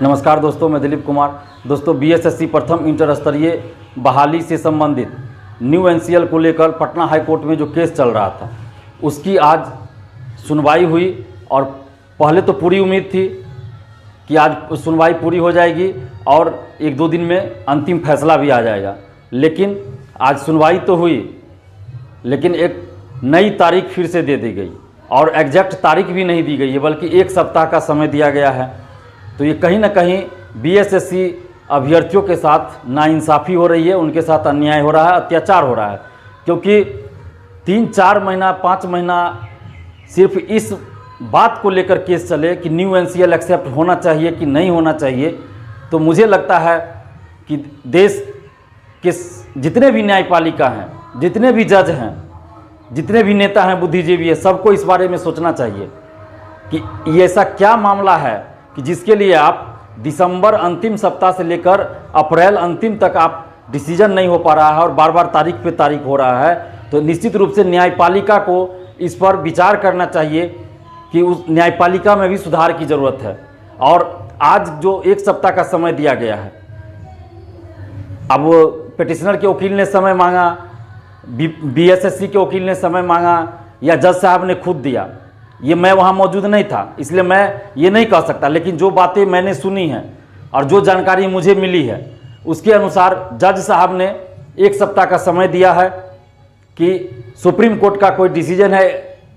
नमस्कार दोस्तों, मैं दिलीप कुमार। दोस्तों, बीएसएससी प्रथम इंटर स्तरीय बहाली से संबंधित न्यू एनसीएल को लेकर पटना हाई कोर्ट में जो केस चल रहा था उसकी आज सुनवाई हुई और पहले तो पूरी उम्मीद थी कि आज सुनवाई पूरी हो जाएगी और एक दो दिन में अंतिम फैसला भी आ जाएगा। लेकिन आज सुनवाई तो हुई, लेकिन एक नई तारीख फिर से दे दी गई और एग्जैक्ट तारीख भी नहीं दी गई है, बल्कि एक सप्ताह का समय दिया गया है। तो ये कहीं ना कहीं बीएसएससी अभ्यर्थियों के साथ नाइंसाफ़ी हो रही है, उनके साथ अन्याय हो रहा है, अत्याचार हो रहा है। क्योंकि 3-4 महीना 5 महीना सिर्फ इस बात को लेकर केस चले कि न्यू एनसीएल एक्सेप्ट होना चाहिए कि नहीं होना चाहिए। तो मुझे लगता है कि देश के जितने भी न्यायपालिका हैं, जितने भी जज हैं, जितने भी नेता हैं, बुद्धिजीवी हैं, सबको इस बारे में सोचना चाहिए कि ये ऐसा क्या मामला है कि जिसके लिए आप दिसंबर अंतिम सप्ताह से लेकर अप्रैल अंतिम तक आप डिसीजन नहीं हो पा रहा है और बार बार तारीख पे तारीख हो रहा है। तो निश्चित रूप से न्यायपालिका को इस पर विचार करना चाहिए कि उस न्यायपालिका में भी सुधार की ज़रूरत है। और आज जो एक सप्ताह का समय दिया गया है, अब पिटिशनर के वकील ने समय मांगा, बीएसएससी के वकील ने समय मांगा या जज साहब ने खुद दिया, ये मैं वहाँ मौजूद नहीं था इसलिए मैं ये नहीं कह सकता। लेकिन जो बातें मैंने सुनी हैं और जो जानकारी मुझे मिली है उसके अनुसार जज साहब ने एक सप्ताह का समय दिया है कि सुप्रीम कोर्ट का कोई डिसीजन है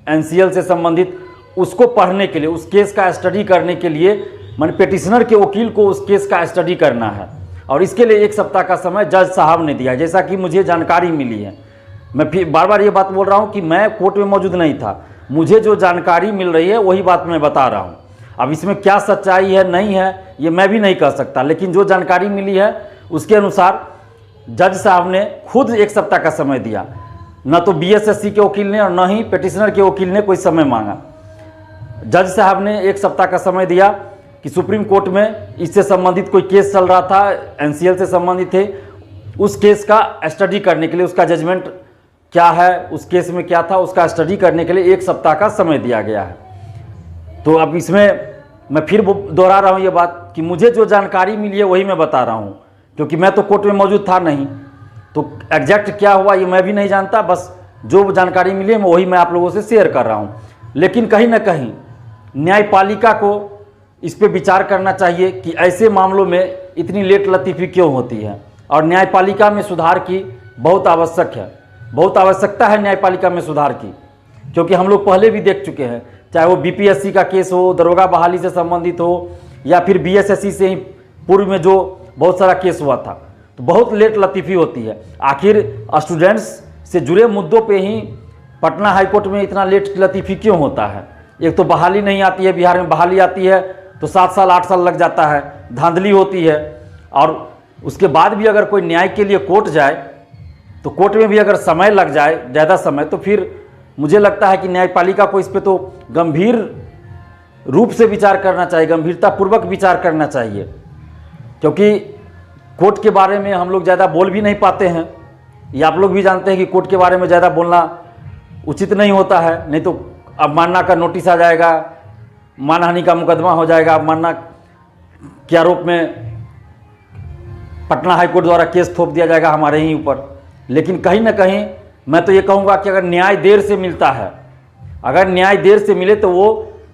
एनसीएल से संबंधित, उसको पढ़ने के लिए, उस केस का स्टडी करने के लिए मैंने पिटिशनर के वकील को उस केस का स्टडी करना है और इसके लिए एक सप्ताह का समय जज साहब ने दिया, जैसा कि मुझे जानकारी मिली है। मैं फिर बार बार ये बात बोल रहा हूँ कि मैं कोर्ट में मौजूद नहीं था, मुझे जो जानकारी मिल रही है वही बात मैं बता रहा हूँ। अब इसमें क्या सच्चाई है नहीं है ये मैं भी नहीं कह सकता, लेकिन जो जानकारी मिली है उसके अनुसार जज साहब ने खुद एक सप्ताह का समय दिया। न तो बीएसएससी के वकील ने और न ही पिटिशनर के वकील ने कोई समय मांगा। जज साहब ने एक सप्ताह का समय दिया कि सुप्रीम कोर्ट में इससे संबंधित कोई केस चल रहा था, एनसीएल से संबंधित थे, उस केस का स्टडी करने के लिए, उसका जजमेंट क्या है, उस केस में क्या था, उसका स्टडी करने के लिए एक सप्ताह का समय दिया गया है। तो अब इसमें मैं फिर दोहरा रहा हूँ ये बात कि मुझे जो जानकारी मिली है वही मैं बता रहा हूँ, क्योंकि मैं तो कोर्ट में मौजूद था नहीं, तो एग्जैक्ट क्या हुआ ये मैं भी नहीं जानता। बस जो जानकारी मिली है वही मैं आप लोगों से शेयर कर रहा हूँ। लेकिन कहीं ना कहीं न्यायपालिका को इस पर विचार करना चाहिए कि ऐसे मामलों में इतनी लेट लतीफ़ी क्यों होती है और न्यायपालिका में सुधार की बहुत आवश्यक है, बहुत आवश्यकता है न्यायपालिका में सुधार की। क्योंकि हम लोग पहले भी देख चुके हैं, चाहे वो बीपीएससी का केस हो, दरोगा बहाली से संबंधित हो, या फिर बीएसएससी से ही पूर्व में जो बहुत सारा केस हुआ था, तो बहुत लेट लतीफ़ी होती है। आखिर स्टूडेंट्स से जुड़े मुद्दों पे ही पटना हाई कोर्ट में इतना लेट लतीफ़ी क्यों होता है? एक तो बहाली नहीं आती है, बिहार में बहाली आती है तो 7 साल 8 साल लग जाता है, धांधली होती है। और उसके बाद भी अगर कोई न्याय के लिए कोर्ट जाए तो कोर्ट में भी अगर समय लग जाए, ज़्यादा समय, तो फिर मुझे लगता है कि न्यायपालिका को इस पे तो गंभीर रूप से विचार करना चाहिए, गंभीरतापूर्वक विचार करना चाहिए। क्योंकि कोर्ट के बारे में हम लोग ज़्यादा बोल भी नहीं पाते हैं, ये आप लोग भी जानते हैं कि कोर्ट के बारे में ज़्यादा बोलना उचित नहीं होता है, नहीं तो अवमानना का नोटिस आ जाएगा, मानहानि का मुकदमा हो जाएगा, अवमानना के आरोप में पटना हाई कोर्ट द्वारा केस थोप दिया जाएगा हमारे ही ऊपर। लेकिन कहीं ना कहीं मैं तो ये कहूँगा कि अगर न्याय देर से मिलता है, अगर न्याय देर से मिले तो वो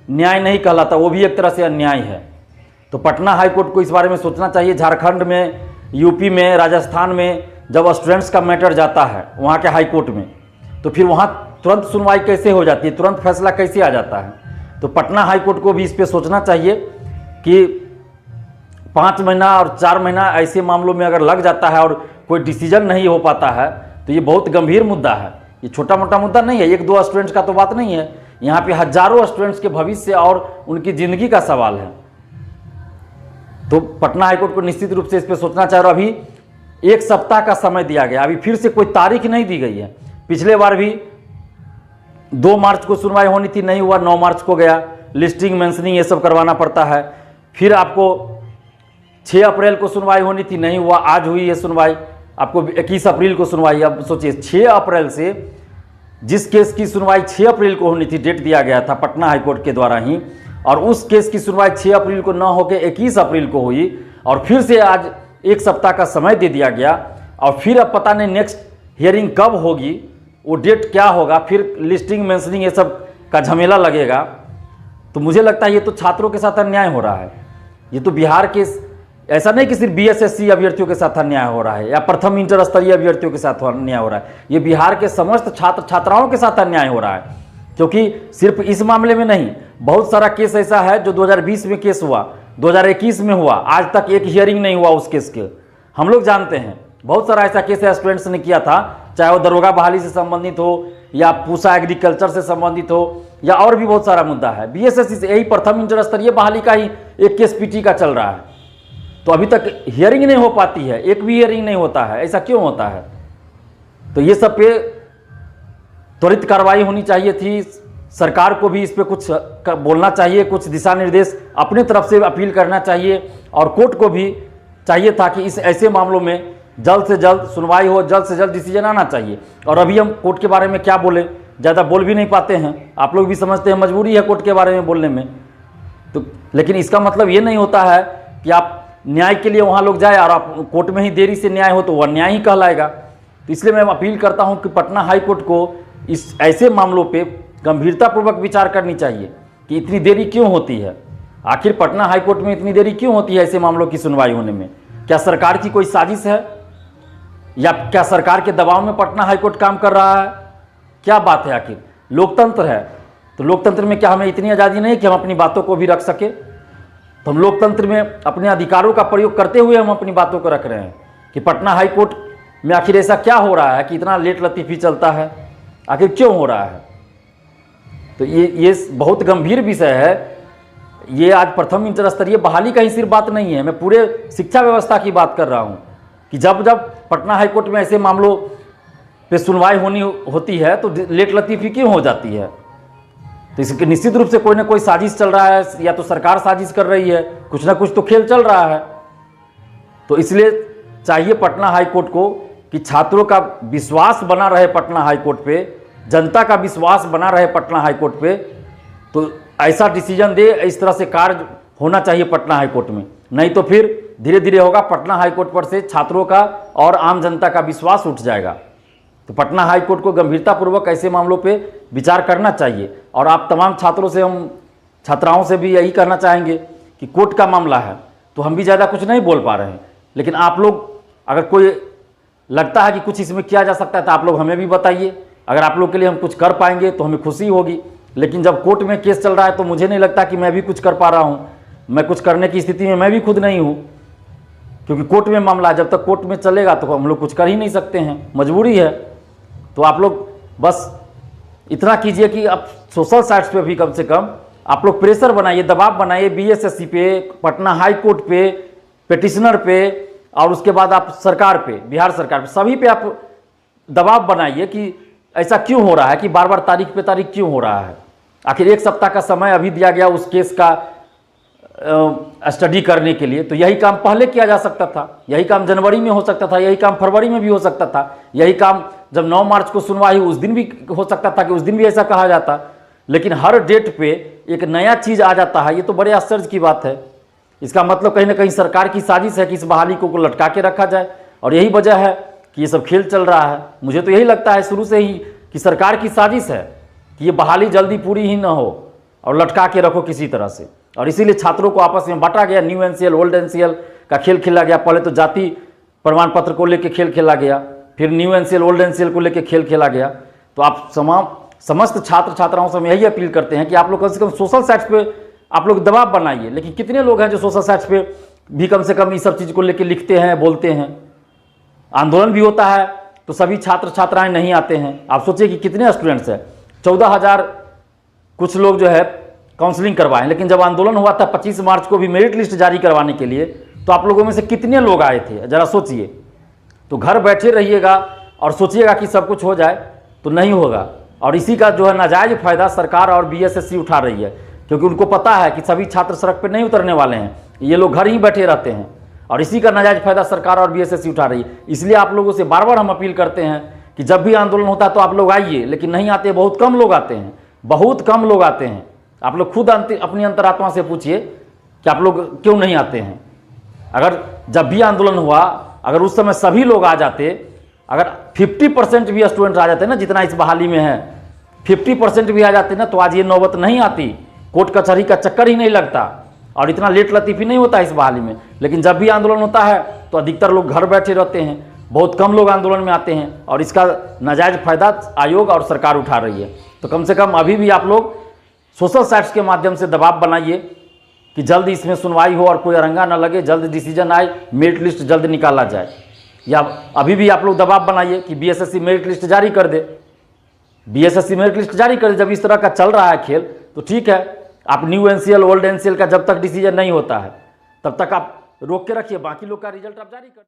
न्याय नहीं कहलाता, वो भी एक तरह से अन्याय है। तो पटना हाई कोर्ट को इस बारे में सोचना चाहिए। झारखंड में, यूपी में, राजस्थान में जब स्टूडेंट्स का मैटर जाता है वहाँ के हाई कोर्ट में, तो फिर वहाँ तुरंत सुनवाई कैसे हो जाती है, तुरंत फैसला कैसे आ जाता है? तो पटना हाई कोर्ट को भी इस पर सोचना चाहिए कि 5 महीना और 4 महीना ऐसे मामलों में अगर लग जाता है और कोई डिसीजन नहीं हो पाता है तो ये बहुत गंभीर मुद्दा है। ये छोटा मोटा मुद्दा नहीं है, 1-2 स्टूडेंट्स का तो बात नहीं है, यहाँ पे हजारों स्टूडेंट्स के भविष्य और उनकी ज़िंदगी का सवाल है। तो पटना हाईकोर्ट को निश्चित रूप से इस पर सोचना चाहिए। और अभी एक सप्ताह का समय दिया गया, अभी फिर से कोई तारीख नहीं दी गई है। पिछले बार भी 2 मार्च को सुनवाई होनी थी, नहीं हुआ, 9 मार्च को गया, लिस्टिंग मेंशनिंग ये सब करवाना पड़ता है। फिर आपको 6 अप्रैल को सुनवाई होनी थी, नहीं हुआ, आज हुई है सुनवाई, आपको 21 अप्रैल को सुनवाई। अब सोचिए 6 अप्रैल से जिस केस की सुनवाई 6 अप्रैल को होनी थी, डेट दिया गया था पटना हाईकोर्ट के द्वारा ही, और उस केस की सुनवाई 6 अप्रैल को न होकर 21 अप्रैल को हुई, और फिर से आज 1 सप्ताह का समय दे दिया गया, और फिर अब पता नहीं नेक्स्ट हियरिंग कब होगी, वो डेट क्या होगा, फिर लिस्टिंग मेंशनिंग ये सब का झमेला लगेगा। तो मुझे लगता है ये तो छात्रों के साथ अन्याय हो रहा है। ये तो बिहार के, ऐसा नहीं कि सिर्फ बीएसएससी अभ्यर्थियों के साथ अन्याय हो रहा है या प्रथम इंटर स्तरीय अभ्यर्थियों के साथ अन्याय हो रहा है, ये बिहार के समस्त छात्र छात्राओं के साथ अन्याय हो रहा है। क्योंकि सिर्फ इस मामले में नहीं, बहुत सारा केस ऐसा है जो 2020 में केस हुआ, 2021 में हुआ, आज तक एक हियरिंग नहीं हुआ उस केस के। हम लोग जानते हैं बहुत सारा ऐसा केस स्टूडेंट्स ने किया था, चाहे वो दरोगा बहाली से संबंधित हो या पूसा एग्रीकल्चर से संबंधित हो या और भी बहुत सारा मुद्दा है। बीएसएससी से यही प्रथम इंटर स्तरीय बहाली का ही एक केस पीटी का चल रहा है, तो अभी तक हियरिंग नहीं हो पाती है, एक भी हियरिंग नहीं होता है। ऐसा क्यों होता है? तो ये सब पे त्वरित कार्रवाई होनी चाहिए थी। सरकार को भी इस पे कुछ बोलना चाहिए, कुछ दिशा निर्देश अपनी तरफ से अपील करना चाहिए, और कोर्ट को भी चाहिए था कि इस ऐसे मामलों में जल्द से जल्द सुनवाई हो, जल्द से जल्द डिसीजन आना चाहिए। और अभी हम कोर्ट के बारे में क्या बोले, ज़्यादा बोल भी नहीं पाते हैं, आप लोग भी समझते हैं मजबूरी है कोर्ट के बारे में बोलने में। तो लेकिन इसका मतलब ये नहीं होता है कि आप न्याय के लिए वहाँ लोग जाए और आप कोर्ट में ही देरी से न्याय हो तो वह न्याय ही कहलाएगा। तो इसलिए मैं अपील करता हूँ कि पटना हाई कोर्ट को इस ऐसे मामलों पे गंभीरतापूर्वक विचार करनी चाहिए कि इतनी देरी क्यों होती है। आखिर पटना हाई कोर्ट में इतनी देरी क्यों होती है ऐसे मामलों की सुनवाई होने में? क्या सरकार की कोई साजिश है, या क्या सरकार के दबाव में पटना हाई कोर्ट काम कर रहा है? क्या बात है? आखिर लोकतंत्र है, तो लोकतंत्र में क्या हमें इतनी आज़ादी नहीं कि हम अपनी बातों को भी रख सके? तो हम लोकतंत्र में अपने अधिकारों का प्रयोग करते हुए हम अपनी बातों को रख रहे हैं कि पटना हाई कोर्ट में आखिर ऐसा क्या हो रहा है कि इतना लेट लतीफ़ी चलता है, आखिर क्यों हो रहा है? तो ये बहुत गंभीर विषय है। ये आज प्रथम इंटर स्तरीय बहाली का ही सिर्फ बात नहीं है, मैं पूरे शिक्षा व्यवस्था की बात कर रहा हूँ कि जब जब पटना हाई कोर्ट में ऐसे मामलों पे सुनवाई होती है तो लेट लतीफ़ी क्यों हो जाती है? तो इसके निश्चित रूप से कोई ना कोई साजिश चल रहा है, या तो सरकार साजिश कर रही है, कुछ ना कुछ तो खेल चल रहा है। तो इसलिए चाहिए पटना हाई कोर्ट को कि छात्रों का विश्वास बना रहे पटना हाई कोर्ट पे, जनता का विश्वास बना रहे पटना हाई कोर्ट पे, तो ऐसा डिसीजन दे, इस तरह से कार्य होना चाहिए पटना हाई कोर्ट में। नहीं तो फिर धीरे धीरे होगा पटना हाई कोर्ट पर से छात्रों का और आम जनता का विश्वास उठ जाएगा। तो पटना हाई कोर्ट को गंभीरतापूर्वक ऐसे मामलों पे विचार करना चाहिए। और आप तमाम छात्रों से, हम छात्राओं से भी यही कहना चाहेंगे कि कोर्ट का मामला है तो हम भी ज़्यादा कुछ नहीं बोल पा रहे हैं, लेकिन आप लोग अगर कोई लगता है कि कुछ इसमें किया जा सकता है तो आप लोग हमें भी बताइए। अगर आप लोग के लिए हम कुछ कर पाएंगे तो हमें खुशी होगी। लेकिन जब कोर्ट में केस चल रहा है तो मुझे नहीं लगता कि मैं भी कुछ कर पा रहा हूँ। मैं कुछ करने की स्थिति में मैं भी खुद नहीं हूँ, क्योंकि कोर्ट में मामला है। जब तक कोर्ट में चलेगा तो हम लोग कुछ कर ही नहीं सकते हैं, मजबूरी है। तो आप लोग बस इतना कीजिए कि आप सोशल साइट्स पे भी कम से कम आप लोग प्रेशर बनाइए, दबाव बनाइए बीएसएससी पे, पटना हाई कोर्ट पे, पिटिशनर पे, और उसके बाद आप सरकार पे, बिहार सरकार पे, सभी पे आप दबाव बनाइए कि ऐसा क्यों हो रहा है, कि बार बार तारीख पे तारीख क्यों हो रहा है। आखिर 1 सप्ताह का समय अभी दिया गया उस केस का स्टडी करने के लिए, तो यही काम पहले किया जा सकता था, यही काम जनवरी में हो सकता था, यही काम फरवरी में भी हो सकता था, यही काम जब 9 मार्च को सुनवाई हुई उस दिन भी हो सकता था कि उस दिन भी ऐसा कहा जाता। लेकिन हर डेट पे एक नया चीज़ आ जाता है, ये तो बड़े आश्चर्य की बात है। इसका मतलब कहीं ना कहीं सरकार की साजिश है कि इस बहाली को लटका के रखा जाए, और यही वजह है कि ये सब खेल चल रहा है। मुझे तो यही लगता है शुरू से ही कि सरकार की साजिश है कि ये बहाली जल्दी पूरी ही ना हो और लटका के रखो किसी तरह से। और इसीलिए छात्रों को आपस में बांटा गया, न्यू एनसीएल ओल्ड एनसीएल का खेल खेला गया। पहले तो जाति प्रमाण पत्र को लेकर खेल खेला गया, फिर न्यू एनसीएल ओल्ड एनसीएल को लेकर खेल खेला गया। तो आप समस्त छात्र छात्राओं से हम यही अपील करते हैं कि आप लोग कम से कम सोशल साइट्स पे आप लोग दबाव बनाइए। लेकिन कितने लोग हैं जो सोशल साइट्स पे भी कम से कम इस सब चीज़ को लेकर लिखते हैं, बोलते हैं? आंदोलन भी होता है तो सभी छात्र छात्राएं नहीं आते हैं। आप सोचिए कि कितने स्टूडेंट्स हैं, 14,000 कुछ लोग जो है काउंसलिंग करवाएं, लेकिन जब आंदोलन हुआ था 25 मार्च को भी मेरिट लिस्ट जारी करवाने के लिए, तो आप लोगों में से कितने लोग आए थे, जरा सोचिए। तो घर बैठे रहिएगा और सोचिएगा कि सब कुछ हो जाए, तो नहीं होगा। और इसी का जो है नाजायज फायदा सरकार और बीएसएससी उठा रही है, क्योंकि उनको पता है कि सभी छात्र सड़क पर नहीं उतरने वाले हैं, ये लोग घर ही बैठे रहते हैं, और इसी का नाजायज फायदा सरकार और बीएसएससी उठा रही है। इसलिए आप लोगों से बार बार हम अपील करते हैं कि जब भी आंदोलन होता है तो आप लोग आइए, लेकिन नहीं आते, बहुत कम लोग आते हैं, बहुत कम लोग आते हैं। आप लोग खुद अपनी अंतरात्मा से पूछिए कि आप लोग क्यों नहीं आते हैं। अगर जब भी आंदोलन हुआ, अगर उस समय सभी लोग आ जाते, अगर 50% भी स्टूडेंट आ जाते ना, जितना इस बहाली में है 50% भी आ जाते ना, तो आज ये नौबत नहीं आती, कोर्ट कचहरी का चक्कर ही नहीं लगता और इतना लेट लतीफ़ी नहीं होता इस बहाली में। लेकिन जब भी आंदोलन होता है तो अधिकतर लोग घर बैठे रहते हैं, बहुत कम लोग आंदोलन में आते हैं और इसका नाजायज़ फायदा आयोग और सरकार उठा रही है। तो कम से कम अभी भी आप लोग सोशल साइट्स के माध्यम से दबाव बनाइए कि जल्द इसमें सुनवाई हो और कोई अरंगा न लगे, जल्द डिसीजन आए, मेरिट लिस्ट जल्द निकाला जाए। या अभी भी आप लोग दबाव बनाइए कि बीएसएससी मेरिट लिस्ट जारी कर दे, बीएसएससी मेरिट लिस्ट जारी कर दे। जब इस तरह का चल रहा है खेल तो ठीक है, आप न्यू एनसीएल ओल्ड एनसीएल का जब तक डिसीजन नहीं होता है तब तक आप रोक के रखिए, बाकी लोग का रिजल्ट आप जारी कर